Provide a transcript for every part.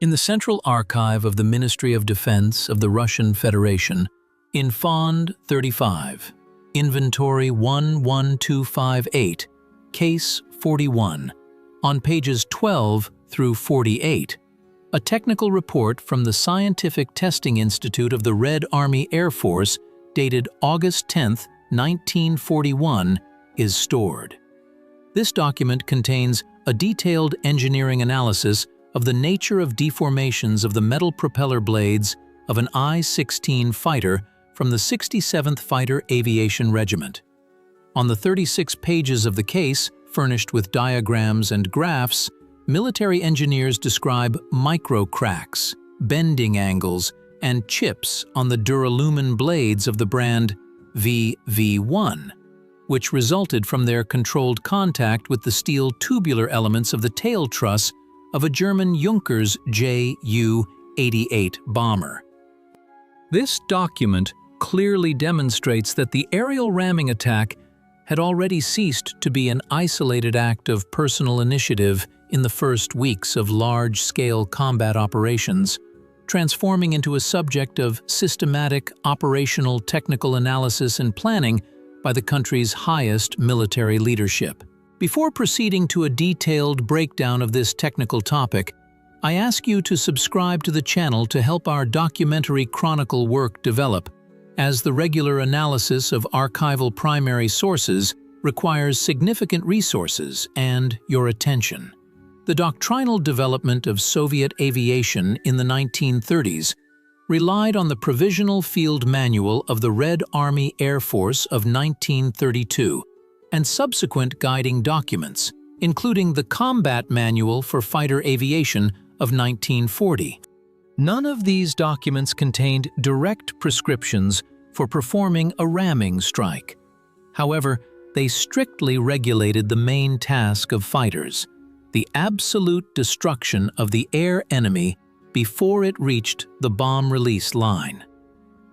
In the Central Archive of the Ministry of Defense of the Russian Federation, in Fond 35, Inventory 11258, Case 41, on pages 12 through 48, a technical report from the Scientific Testing Institute of the Red Army Air Force dated August 10, 1941, is stored. This document contains a detailed engineering analysis of the nature of deformations of the metal propeller blades of an I-16 fighter from the 67th Fighter Aviation Regiment. On the 36 pages of the case, furnished with diagrams and graphs, military engineers describe micro-cracks, bending angles, and chips on the duralumin blades of the brand VV1, which resulted from their controlled contact with the steel tubular elements of the tail truss of a German Junkers Ju-88 bomber. This document clearly demonstrates that the aerial ramming attack had already ceased to be an isolated act of personal initiative in the first weeks of large-scale combat operations, transforming into a subject of systematic operational technical analysis and planning by the country's highest military leadership. Before proceeding to a detailed breakdown of this technical topic, I ask you to subscribe to the channel to help our documentary chronicle work develop, as the regular analysis of archival primary sources requires significant resources and your attention. The doctrinal development of Soviet aviation in the 1930s relied on the Provisional Field Manual of the Red Army Air Force of 1932 and subsequent guiding documents, including the Combat Manual for Fighter Aviation of 1940. None of these documents contained direct prescriptions for performing a ramming strike. However, they strictly regulated the main task of fighters, the absolute destruction of the air enemy before it reached the bomb release line.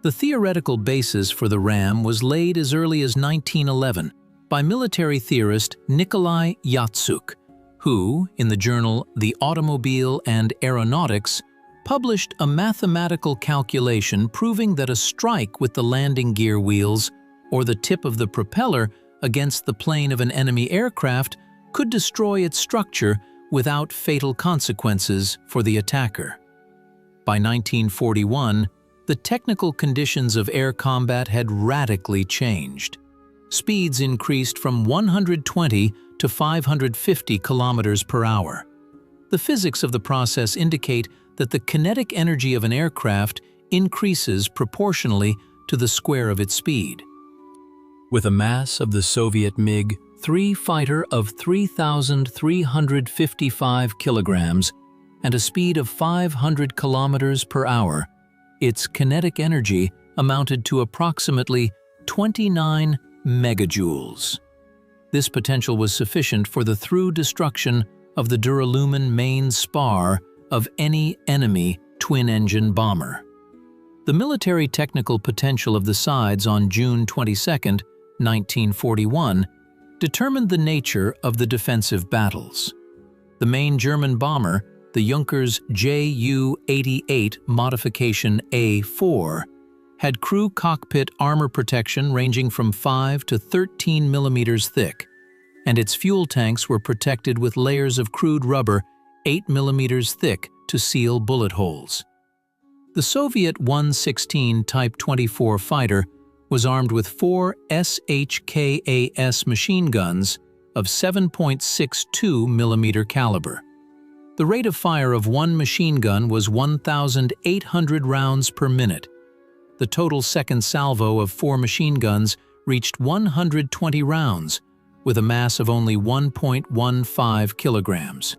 The theoretical basis for the ram was laid as early as 1911 by military theorist Nikolai Yatsuk, who, in the journal The Automobile and Aeronautics, published a mathematical calculation proving that a strike with the landing gear wheels or the tip of the propeller against the plane of an enemy aircraft could destroy its structure without fatal consequences for the attacker. By 1941, the technical conditions of air combat had radically changed. Speeds increased from 120 to 550 kilometers per hour. The physics of the process indicate that the kinetic energy of an aircraft increases proportionally to the square of its speed. With a mass of the Soviet MiG-3 fighter of 3,355 kilograms and a speed of 500 kilometers per hour, its kinetic energy amounted to approximately 29 megajoules. This potential was sufficient for the through destruction of the duralumin main spar of any enemy twin-engine bomber. The military technical potential of the sides on June 22, 1941, determined the nature of the defensive battles. The main German bomber, the Junkers Ju-88 modification A4, had crew cockpit armor protection ranging from 5 to 13 millimeters thick, and its fuel tanks were protected with layers of crude rubber 8 millimeters thick to seal bullet holes. The Soviet 116 Type 24 fighter was armed with 4 SHKAS machine guns of 7.62 millimeter caliber. The rate of fire of one machine gun was 1,800 rounds per minute. The total second salvo of 4 machine guns reached 120 rounds, with a mass of only 1.15 kilograms.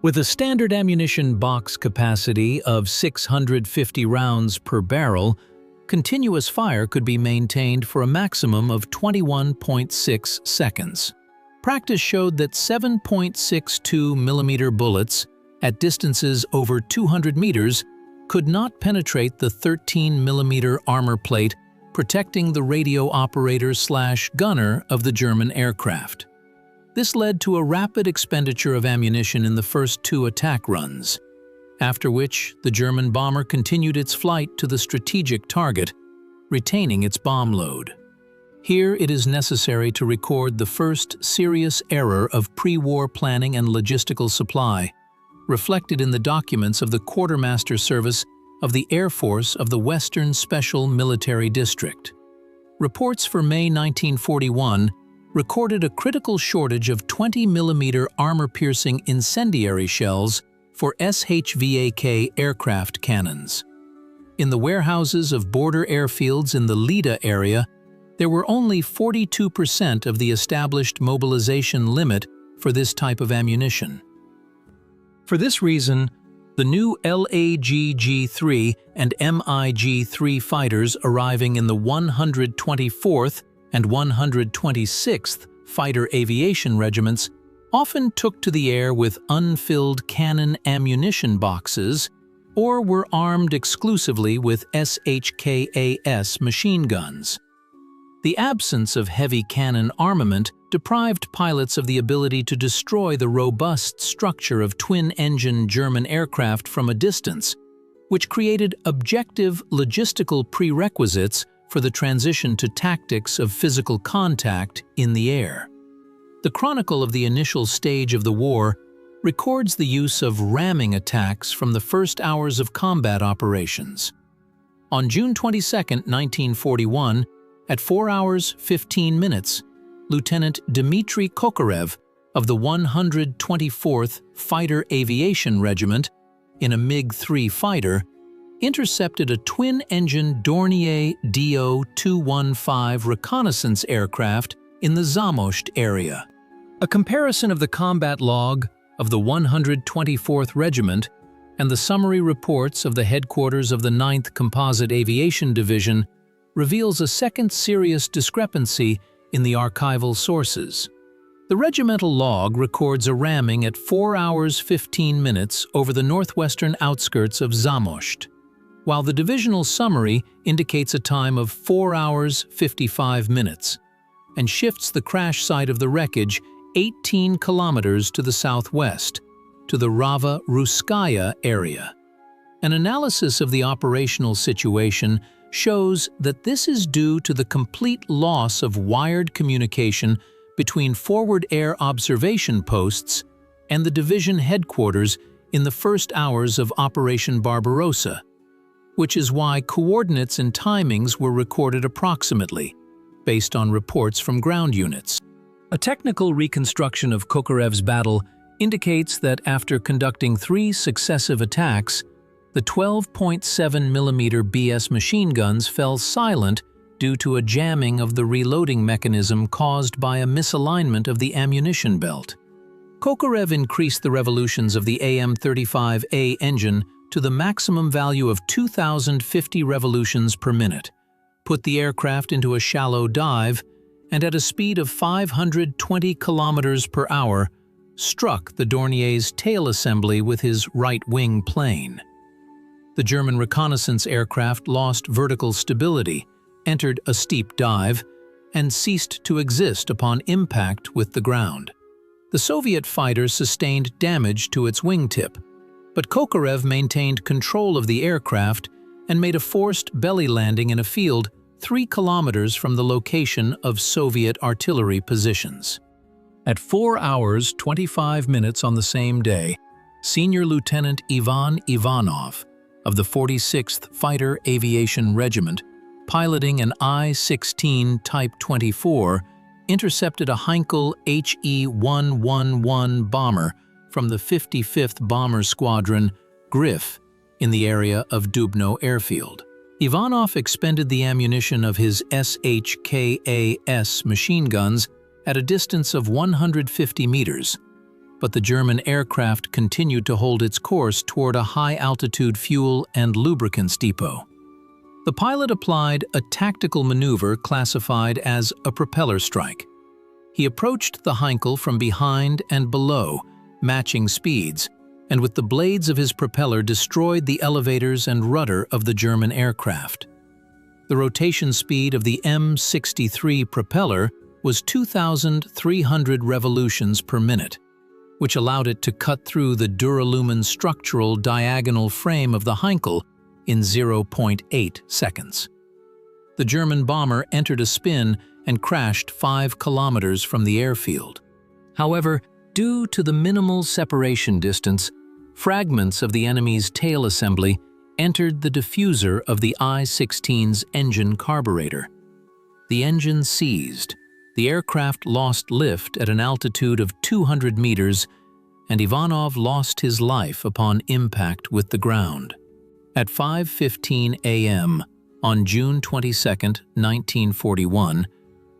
With a standard ammunition box capacity of 650 rounds per barrel, continuous fire could be maintained for a maximum of 21.6 seconds. Practice showed that 7.62 millimeter bullets at distances over 200 meters could not penetrate the 13 millimeter armor plate protecting the radio operator/gunner of the German aircraft. This led to a rapid expenditure of ammunition in the first 2 attack runs. after which the German bomber continued its flight to the strategic target, retaining its bomb load. Here it is necessary to record the first serious error of pre-war planning and logistical supply, reflected in the documents of the Quartermaster Service of the Air Force of the Western Special Military District. Reports for May 1941 recorded a critical shortage of 20mm armor-piercing incendiary shells for SHVAK aircraft cannons. In the warehouses of border airfields in the Lida area, there were only 42% of the established mobilization limit for this type of ammunition. For this reason, the new LAGG-3 and MiG-3 fighters arriving in the 124th and 126th Fighter Aviation Regiments often took to the air with unfilled cannon ammunition boxes or were armed exclusively with SHKAS machine guns. The absence of heavy cannon armament deprived pilots of the ability to destroy the robust structure of twin-engine German aircraft from a distance, which created objective logistical prerequisites for the transition to tactics of physical contact in the air. The chronicle of the initial stage of the war records the use of ramming attacks from the first hours of combat operations. On June 22, 1941, at 4 hours 15 minutes, Lieutenant Dmitry Kokorev of the 124th Fighter Aviation Regiment, in a MiG-3 fighter, intercepted a twin-engine Dornier Do-215 reconnaissance aircraft in the Zamość area. A comparison of the combat log of the 124th Regiment and the summary reports of the headquarters of the 9th Composite Aviation Division reveals a second serious discrepancy in the archival sources. The regimental log records a ramming at 4 hours 15 minutes over the northwestern outskirts of Zamość, while the divisional summary indicates a time of 4 hours 55 minutes and shifts the crash site of the wreckage 18 kilometers to the southwest, to the Rava Ruskaya area. An analysis of the operational situation shows that this is due to the complete loss of wired communication between forward air observation posts and the division headquarters in the first hours of Operation Barbarossa, which is why coordinates and timings were recorded approximately, based on reports from ground units. A technical reconstruction of Kokorev's battle indicates that after conducting 3 successive attacks, the 12.7mm BS machine guns fell silent due to a jamming of the reloading mechanism caused by a misalignment of the ammunition belt. Kokorev increased the revolutions of the AM-35A engine to the maximum value of 2,050 revolutions per minute, put the aircraft into a shallow dive, and at a speed of 520 kilometers per hour, struck the Dornier's tail assembly with his right-wing plane. The German reconnaissance aircraft lost vertical stability, entered a steep dive, and ceased to exist upon impact with the ground. The Soviet fighter sustained damage to its wingtip, but Kokorev maintained control of the aircraft and made a forced belly landing in a field 3 kilometers from the location of Soviet artillery positions. At 4 hours 25 minutes on the same day, Senior Lieutenant Ivan Ivanov of the 46th Fighter Aviation Regiment, piloting an I-16 Type 24, intercepted a Heinkel HE-111 bomber from the 55th Bomber Squadron, Grif, in the area of Dubno Airfield. Ivanov expended the ammunition of his SHKAS machine guns at a distance of 150 meters, but the German aircraft continued to hold its course toward a high-altitude fuel and lubricants depot. The pilot applied a tactical maneuver classified as a propeller strike. He approached the Heinkel from behind and below, matching speeds, and with the blades of his propeller destroyed the elevators and rudder of the German aircraft. The rotation speed of the M63 propeller was 2,300 revolutions per minute, which allowed it to cut through the duralumin structural diagonal frame of the Heinkel in 0.8 seconds. The German bomber entered a spin and crashed 5 kilometers from the airfield. However, due to the minimal separation distance, fragments of the enemy's tail assembly entered the diffuser of the I-16's engine carburetor. The engine seized, the aircraft lost lift at an altitude of 200 meters, and Ivanov lost his life upon impact with the ground. At 5:15 a.m. on June 22, 1941,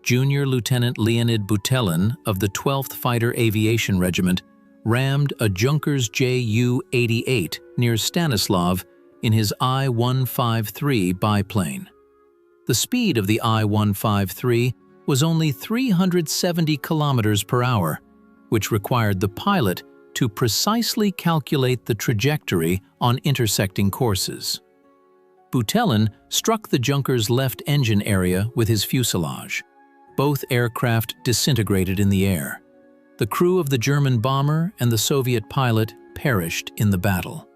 Junior Lieutenant Leonid Butelin of the 12th Fighter Aviation Regiment rammed a Junkers Ju-88 near Stanislav in his I-153 biplane. The speed of the I-153 was only 370 kilometers per hour, which required the pilot to precisely calculate the trajectory on intersecting courses. Butelin struck the Junker's left engine area with his fuselage. Both aircraft disintegrated in the air. The crew of the German bomber and the Soviet pilot perished in the battle.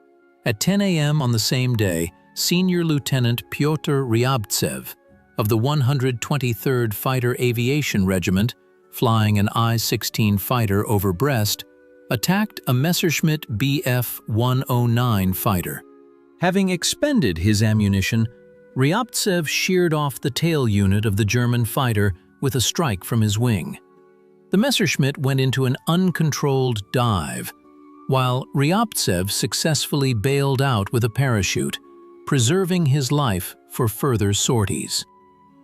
At 10 a.m. on the same day, Senior Lieutenant Pyotr Ryabtsev of the 123rd Fighter Aviation Regiment, flying an I-16 fighter over Brest, attacked a Messerschmitt Bf-109 fighter. Having expended his ammunition, Ryabtsev sheared off the tail unit of the German fighter with a strike from his wing. The Messerschmitt went into an uncontrolled dive, while Ryabtsev successfully bailed out with a parachute, preserving his life for further sorties.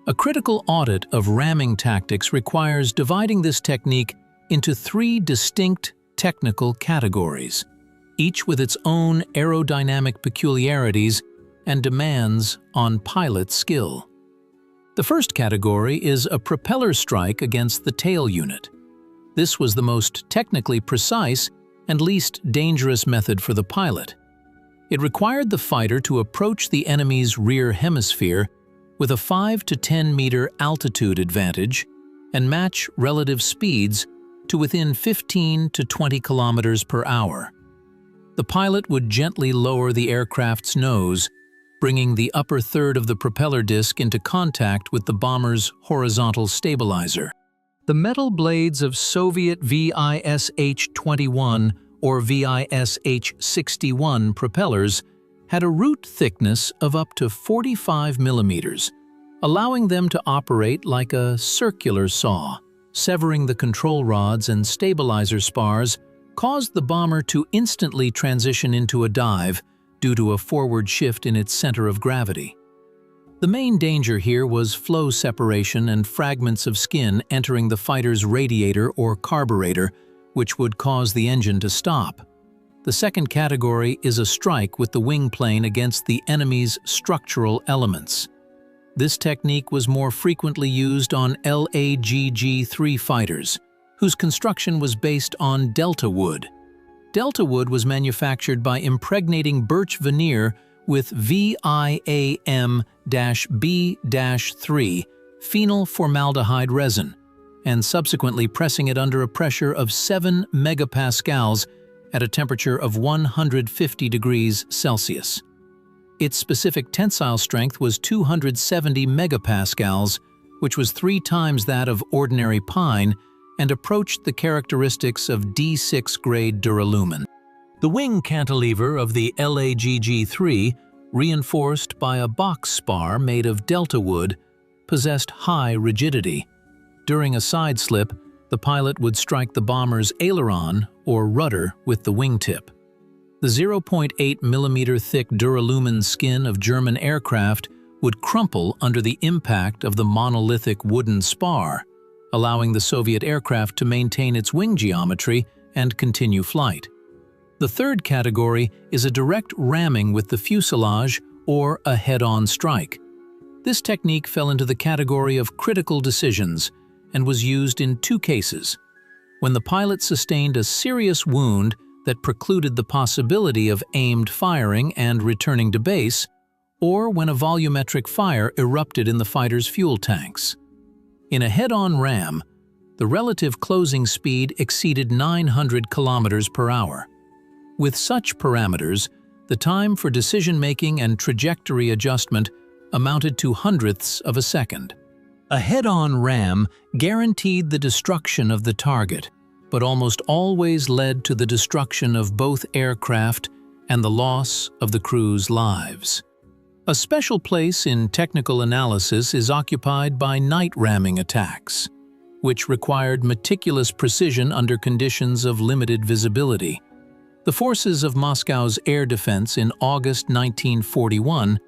A critical audit of ramming tactics requires dividing this technique into 3 distinct technical categories, each with its own aerodynamic peculiarities and demands on pilot skill. The first category is a propeller strike against the tail unit. This was the most technically precise and least dangerous method for the pilot. It required the fighter to approach the enemy's rear hemisphere with a 5 to 10 meter altitude advantage and match relative speeds to within 15 to 20 kilometers per hour. The pilot would gently lower the aircraft's nose, bringing the upper third of the propeller disc into contact with the bomber's horizontal stabilizer. The metal blades of Soviet VISH-21 or VISH-61 propellers had a root thickness of up to 45 millimeters, allowing them to operate like a circular saw. Severing the control rods and stabilizer spars caused the bomber to instantly transition into a dive due to a forward shift in its center of gravity. The main danger here was flow separation and fragments of skin entering the fighter's radiator or carburetor, which would cause the engine to stop. The second category is a strike with the wing plane against the enemy's structural elements. This technique was more frequently used on LAGG-3 fighters, whose construction was based on delta wood. Delta wood was manufactured by impregnating birch veneer with VIAM-B-3 phenyl formaldehyde resin, and subsequently pressing it under a pressure of 7 megapascals at a temperature of 150 degrees Celsius. Its specific tensile strength was 270 megapascals, which was 3 times that of ordinary pine and approached the characteristics of D6 grade duralumin. The wing cantilever of the LAGG-3, reinforced by a box spar made of delta wood, possessed high rigidity. During a side slip, the pilot would strike the bomber's aileron or rudder with the wingtip. The 0.8 mm thick duralumin skin of German aircraft would crumple under the impact of the monolithic wooden spar, allowing the Soviet aircraft to maintain its wing geometry and continue flight. The third category is a direct ramming with the fuselage or a head-on strike. This technique fell into the category of critical decisions and was used in 2 cases: when the pilot sustained a serious wound that precluded the possibility of aimed firing and returning to base, or when a volumetric fire erupted in the fighter's fuel tanks. In a head-on ram, the relative closing speed exceeded 900 kilometers per hour. With such parameters, the time for decision-making and trajectory adjustment amounted to hundredths of a second. A head-on ram guaranteed the destruction of the target, but almost always led to the destruction of both aircraft and the loss of the crew's lives. A special place in technical analysis is occupied by night ramming attacks, which required meticulous precision under conditions of limited visibility. The forces of Moscow's air defense in August 1941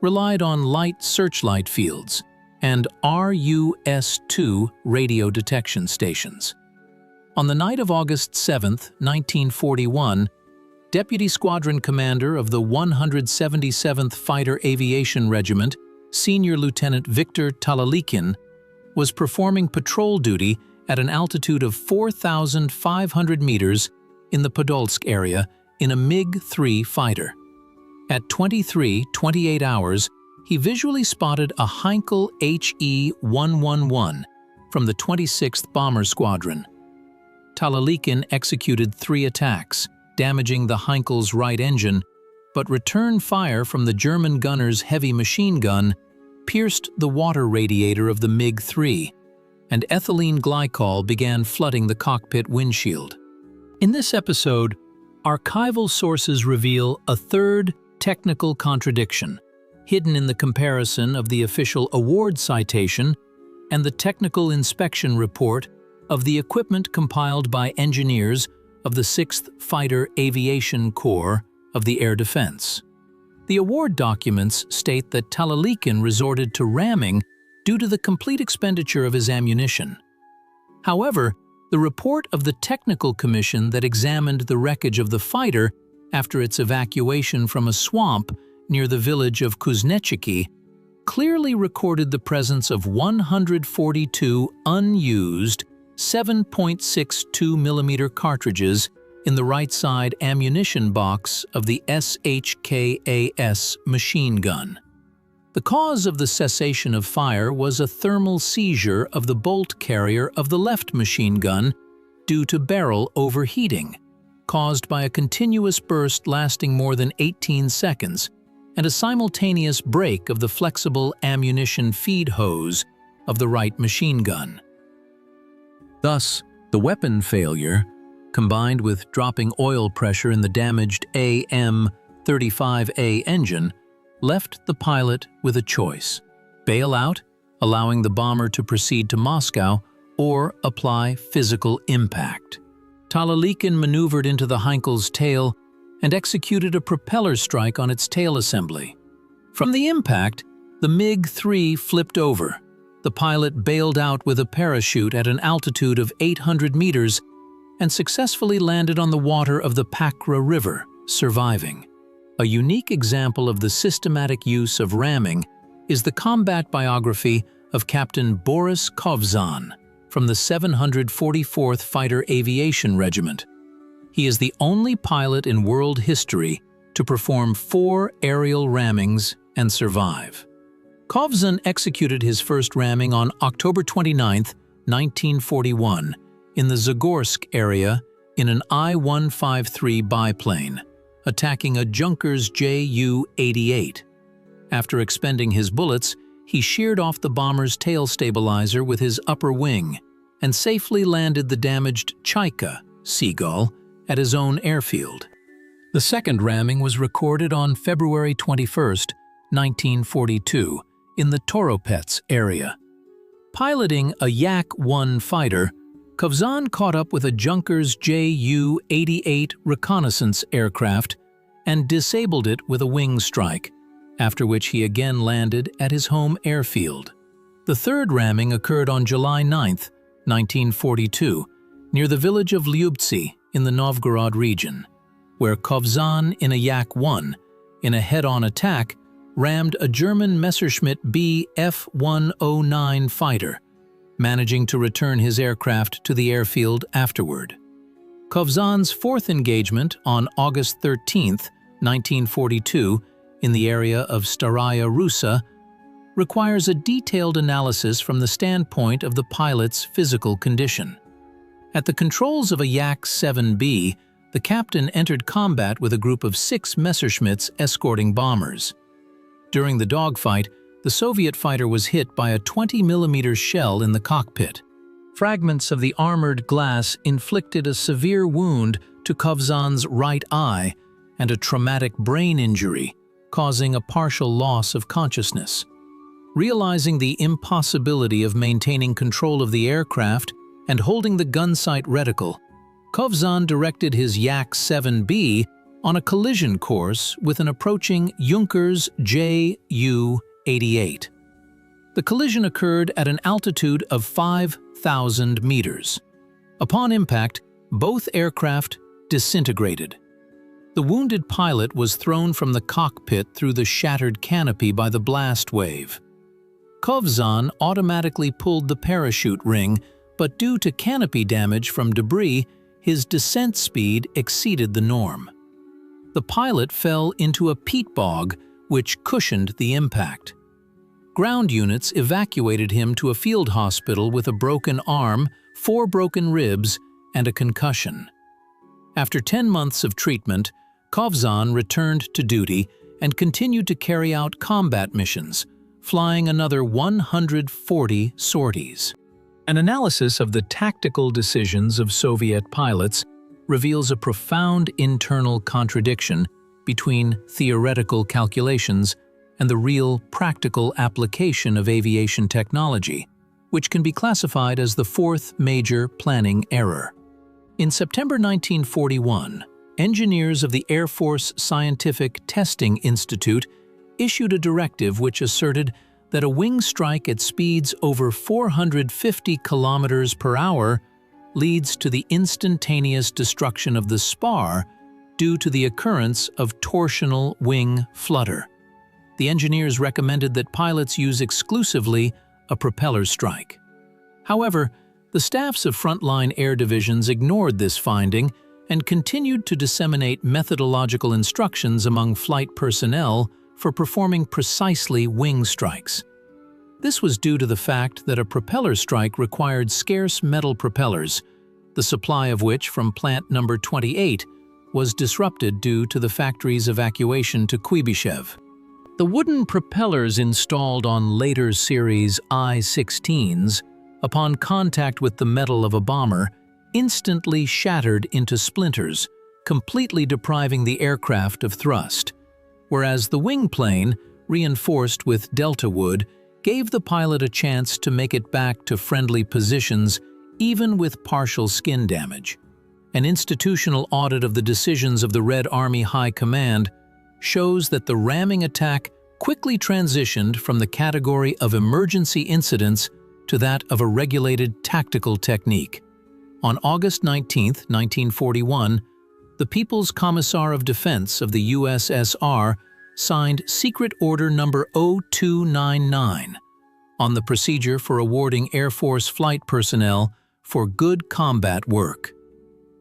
relied on light searchlight fields and RUS-2 radio detection stations. On the night of August 7, 1941, Deputy Squadron Commander of the 177th Fighter Aviation Regiment, Senior Lieutenant Viktor Talalikin, was performing patrol duty at an altitude of 4,500 meters in the Podolsk area in a MiG-3 fighter. At 23:28 hours, he visually spotted a Heinkel HE-111 from the 26th Bomber Squadron. Talalikin executed 3 attacks, damaging the Heinkel's right engine, but return fire from the German gunner's heavy machine gun pierced the water radiator of the MiG-3, and ethylene glycol began flooding the cockpit windshield. In this episode, archival sources reveal a third technical contradiction, hidden in the comparison of the official award citation and the technical inspection report of the equipment compiled by engineers of the 6th Fighter Aviation Corps of the Air Defense. The award documents state that Talalikin resorted to ramming due to the complete expenditure of his ammunition. However, the report of the technical commission that examined the wreckage of the fighter after its evacuation from a swamp near the village of Kuznechiki clearly recorded the presence of 142 unused 7.62 mm cartridges in the right side ammunition box of the SHKAS machine gun. The cause of the cessation of fire was a thermal seizure of the bolt carrier of the left machine gun due to barrel overheating, caused by a continuous burst lasting more than 18 seconds, and a simultaneous break of the flexible ammunition feed hose of the right machine gun. Thus, the weapon failure, combined with dropping oil pressure in the damaged AM-35A engine, left the pilot with a choice: bail out, allowing the bomber to proceed to Moscow, or apply physical impact. Talalikin maneuvered into the Heinkel's tail and executed a propeller strike on its tail assembly. From the impact, the MiG-3 flipped over. The pilot bailed out with a parachute at an altitude of 800 meters and successfully landed on the water of the Pakra River, surviving. A unique example of the systematic use of ramming is the combat biography of Captain Boris Kovzan from the 744th Fighter Aviation Regiment. He is the only pilot in world history to perform 4 aerial rammings and survive. Kovzan executed his first ramming on October 29, 1941, in the Zagorsk area in an I-153 biplane, attacking a Junkers Ju-88. After expending his bullets, he sheared off the bomber's tail stabilizer with his upper wing and safely landed the damaged Chaika Seagull at his own airfield. The second ramming was recorded on February 21, 1942, in the Toropets area. Piloting a Yak-1 fighter, Kovzan caught up with a Junkers Ju-88 reconnaissance aircraft and disabled it with a wing strike, after which he again landed at his home airfield. The third ramming occurred on July 9, 1942, near the village of Lyubtsy in the Novgorod region, where Kovzan in a Yak-1, in a head-on attack, rammed a German Messerschmitt Bf-109 fighter, managing to return his aircraft to the airfield afterward. Kovzan's fourth engagement on August 13, 1942, in the area of Staraya Russa, requires a detailed analysis from the standpoint of the pilot's physical condition. At the controls of a Yak-7B, the captain entered combat with a group of 6 Messerschmitts escorting bombers. During the dogfight, the Soviet fighter was hit by a 20mm shell in the cockpit. Fragments of the armored glass inflicted a severe wound to Khovzan's right eye and a traumatic brain injury, causing a partial loss of consciousness. Realizing the impossibility of maintaining control of the aircraft and holding the gun sight reticle, Khovzan directed his Yak-7B on a collision course with an approaching Junkers Ju-88. The collision occurred at an altitude of 5,000 meters. Upon impact, both aircraft disintegrated. The wounded pilot was thrown from the cockpit through the shattered canopy by the blast wave. Khovzan automatically pulled the parachute ring, but due to canopy damage from debris, his descent speed exceeded the norm. The pilot fell into a peat bog, which cushioned the impact. Ground units evacuated him to a field hospital with a broken arm, 4 broken ribs, and a concussion. After 10 months of treatment, Khovzan returned to duty and continued to carry out combat missions, flying another 140 sorties. An analysis of the tactical decisions of Soviet pilots reveals a profound internal contradiction between theoretical calculations and the real practical application of aviation technology, which can be classified as the 4th major planning error. In September 1941, engineers of the Air Force Scientific Testing Institute issued a directive which asserted that a wing strike at speeds over 450 kilometers per hour leads to the instantaneous destruction of the spar due to the occurrence of torsional wing flutter. The engineers recommended that pilots use exclusively a propeller strike. However, the staffs of frontline air divisions ignored this finding and continued to disseminate methodological instructions among flight personnel for performing precisely wing strikes. This was due to the fact that a propeller strike required scarce metal propellers, the supply of which from plant number 28 was disrupted due to the factory's evacuation to Kuibyshev. The wooden propellers installed on later series I-16s, upon contact with the metal of a bomber, instantly shattered into splinters, completely depriving the aircraft of thrust, whereas the wing plane, reinforced with delta wood, gave the pilot a chance to make it back to friendly positions even with partial skin damage. An institutional audit of the decisions of the Red Army High Command shows that the ramming attack quickly transitioned from the category of emergency incidents to that of a regulated tactical technique. On August 19, 1941, the People's Commissar of Defense of the USSR signed Secret Order Number 0299 on the procedure for awarding Air Force flight personnel for good combat work.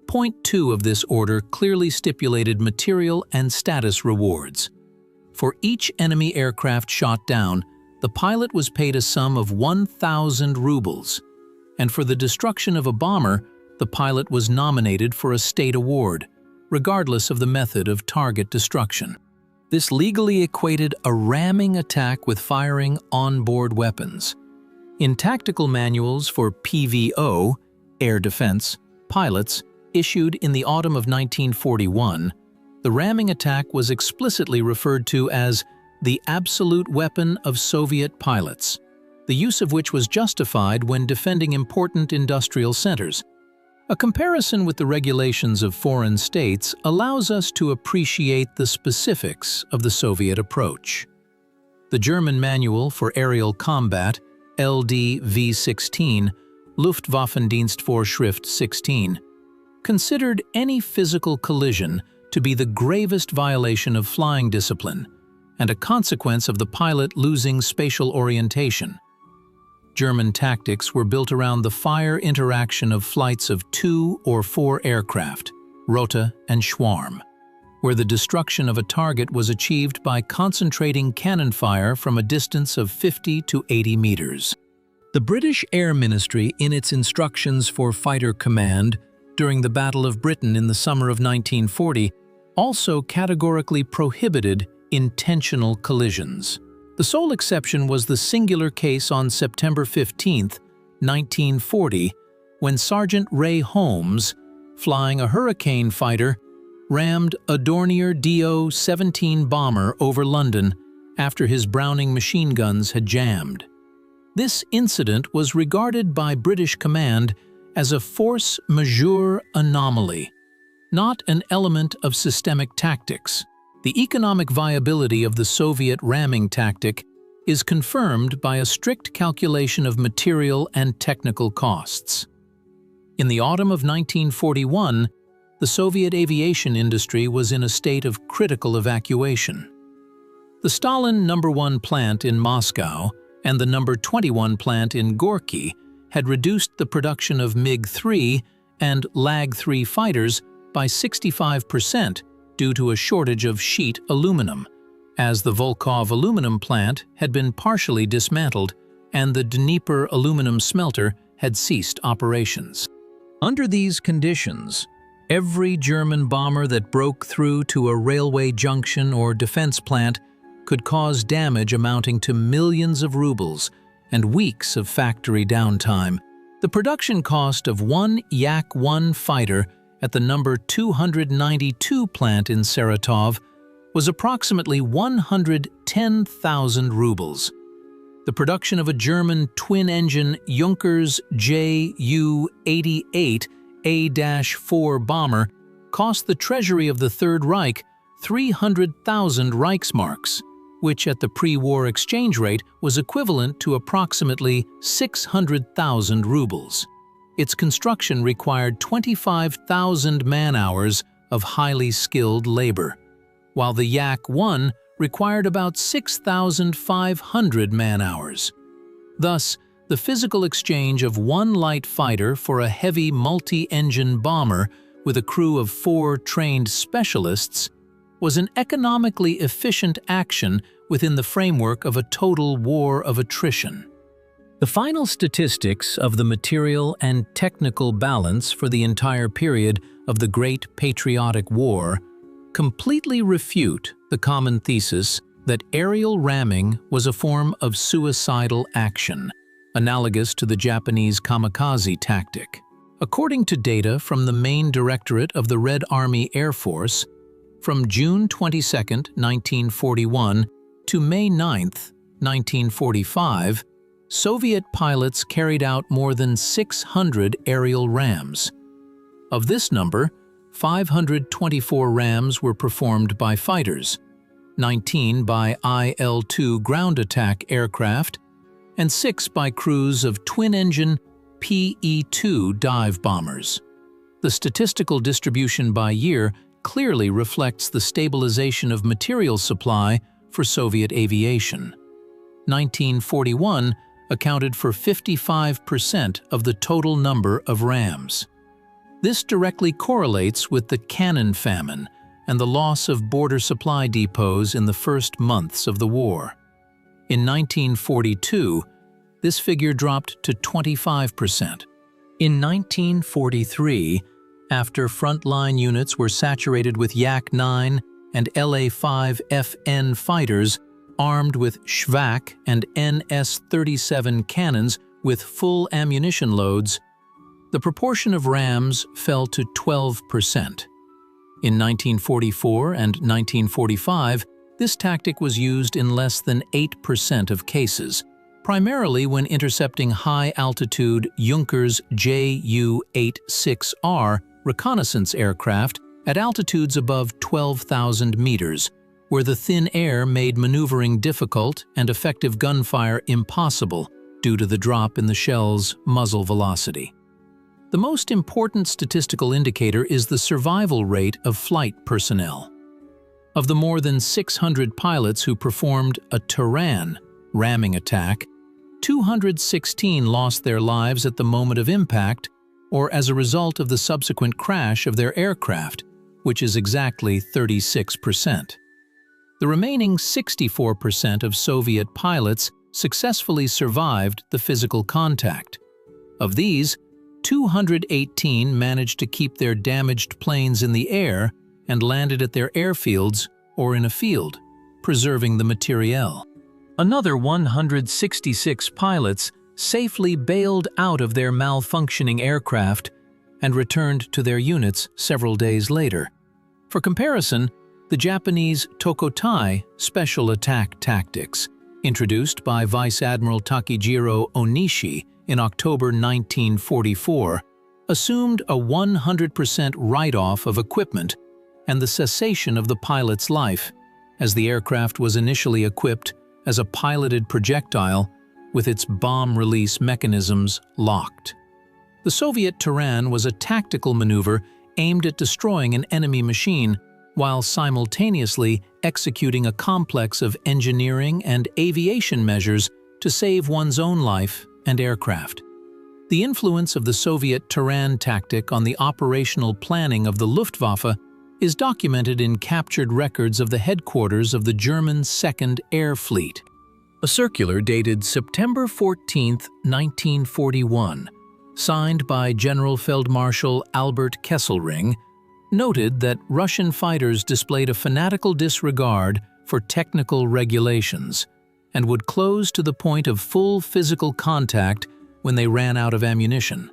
Point 2 of this order clearly stipulated material and status rewards. For each enemy aircraft shot down, the pilot was paid a sum of 1,000 rubles, and for the destruction of a bomber, the pilot was nominated for a state award, regardless of the method of target destruction. This legally equated a ramming attack with firing on-board weapons. In tactical manuals for PVO, air defense, pilots, issued in the autumn of 1941, the ramming attack was explicitly referred to as the absolute weapon of Soviet pilots, the use of which was justified when defending important industrial centers. A comparison with the regulations of foreign states allows us to appreciate the specifics of the Soviet approach. The German Manual for Aerial Combat, LD-V16, Luftwaffendienstvorschrift 16, considered any physical collision to be the gravest violation of flying discipline and a consequence of the pilot losing spatial orientation. German tactics were built around the fire interaction of flights of 2 or 4 aircraft, Rote and Schwarm, where the destruction of a target was achieved by concentrating cannon fire from a distance of 50 to 80 meters. The British Air Ministry, in its instructions for fighter command during the Battle of Britain in the summer of 1940, also categorically prohibited intentional collisions. The sole exception was the singular case on September 15, 1940, when Sergeant Ray Holmes, flying a Hurricane fighter, rammed a Dornier Do-17 bomber over London after his Browning machine guns had jammed. This incident was regarded by British command as a force majeure anomaly, not an element of systemic tactics. The economic viability of the Soviet ramming tactic is confirmed by a strict calculation of material and technical costs. In the autumn of 1941, the Soviet aviation industry was in a state of critical evacuation. The Stalin No. 1 plant in Moscow and the No. 21 plant in Gorky had reduced the production of MiG-3 and Lag-3 fighters by 65% due to a shortage of sheet aluminum, as the Volkhov aluminum plant had been partially dismantled and the Dnieper aluminum smelter had ceased operations. Under these conditions, every German bomber that broke through to a railway junction or defense plant could cause damage amounting to millions of rubles and weeks of factory downtime. The production cost of one Yak-1 fighter at the No. 292 plant in Saratov was approximately 110,000 rubles. The production of a German twin-engine Junkers Ju-88 A-4 bomber cost the treasury of the Third Reich 300,000 Reichsmarks, which at the pre-war exchange rate was equivalent to approximately 600,000 rubles. Its construction required 25,000 man-hours of highly skilled labor, while the Yak-1 required about 6,500 man-hours. Thus, the physical exchange of one light fighter for a heavy multi-engine bomber with a crew of 4 trained specialists was an economically efficient action within the framework of a total war of attrition. The final statistics of the material and technical balance for the entire period of the Great Patriotic War completely refute the common thesis that aerial ramming was a form of suicidal action, analogous to the Japanese kamikaze tactic. According to data from the Main Directorate of the Red Army Air Force, from June 22, 1941 to May 9, 1945, Soviet pilots carried out more than 600 aerial rams. Of this number, 524 rams were performed by fighters, 19 by IL-2 ground attack aircraft, and 6 by crews of twin-engine PE-2 dive bombers. The statistical distribution by year clearly reflects the stabilization of material supply for Soviet aviation. 1941 accounted for 55% of the total number of rams. This directly correlates with the cannon famine and the loss of border supply depots in the first months of the war. In 1942, this figure dropped to 25%. In 1943, after frontline units were saturated with Yak-9 and LA-5FN fighters armed with Schwach and NS-37 cannons with full ammunition loads, the proportion of rams fell to 12%. In 1944 and 1945, this tactic was used in less than 8% of cases, primarily when intercepting high-altitude Junkers Ju-86R reconnaissance aircraft at altitudes above 12,000 meters, where the thin air made maneuvering difficult and effective gunfire impossible due to the drop in the shell's muzzle velocity. The most important statistical indicator is the survival rate of flight personnel. Of the more than 600 pilots who performed a Turan ramming attack, 216 lost their lives at the moment of impact or as a result of the subsequent crash of their aircraft, which is exactly 36%. The remaining 64% of Soviet pilots successfully survived the physical contact. Of these, 218 managed to keep their damaged planes in the air and landed at their airfields or in a field, preserving the materiel. Another 166 pilots safely bailed out of their malfunctioning aircraft and returned to their units several days later. For comparison, the Japanese Tokotai special attack tactics, introduced by Vice Admiral Takejiro Onishi in October 1944, assumed a 100% write-off of equipment and the cessation of the pilot's life, as the aircraft was initially equipped as a piloted projectile with its bomb release mechanisms locked. The Soviet Turan was a tactical maneuver aimed at destroying an enemy machine while simultaneously executing a complex of engineering and aviation measures to save one's own life and aircraft. The influence of the Soviet Turan tactic on the operational planning of the Luftwaffe is documented in captured records of the headquarters of the German Second Air Fleet. A circular dated September 14, 1941, signed by General Feldmarschall Albert Kesselring, noted that Russian fighters displayed a fanatical disregard for technical regulations and would close to the point of full physical contact when they ran out of ammunition.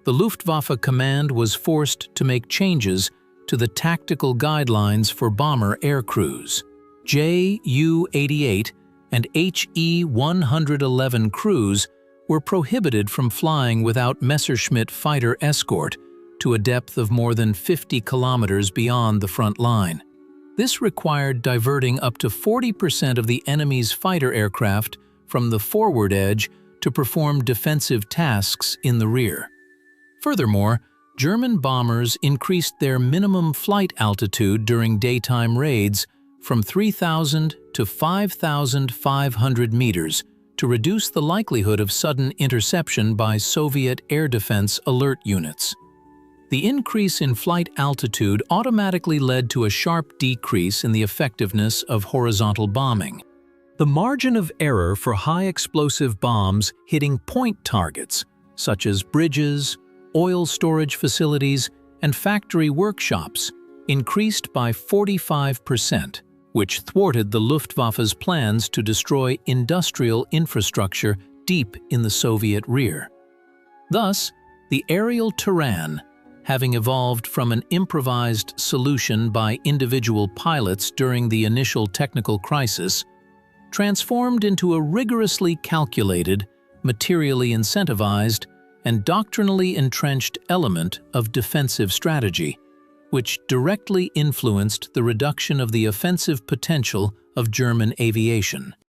The Luftwaffe command was forced to make changes to the tactical guidelines for bomber aircrews. Ju-88 and He-111 crews were prohibited from flying without Messerschmitt fighter escort to a depth of more than 50 kilometers beyond the front line. This required diverting up to 40% of the enemy's fighter aircraft from the forward edge to perform defensive tasks in the rear. Furthermore, German bombers increased their minimum flight altitude during daytime raids from 3,000 to 5,500 meters to reduce the likelihood of sudden interception by Soviet air defense alert units. The increase in flight altitude automatically led to a sharp decrease in the effectiveness of horizontal bombing. The margin of error for high-explosive bombs hitting point targets, such as bridges, oil storage facilities, and factory workshops, increased by 45%, which thwarted the Luftwaffe's plans to destroy industrial infrastructure deep in the Soviet rear. Thus, the aerial Turan, having evolved from an improvised solution by individual pilots during the initial technical crisis, transformed into a rigorously calculated, materially incentivized, and doctrinally entrenched element of defensive strategy, which directly influenced the reduction of the offensive potential of German aviation.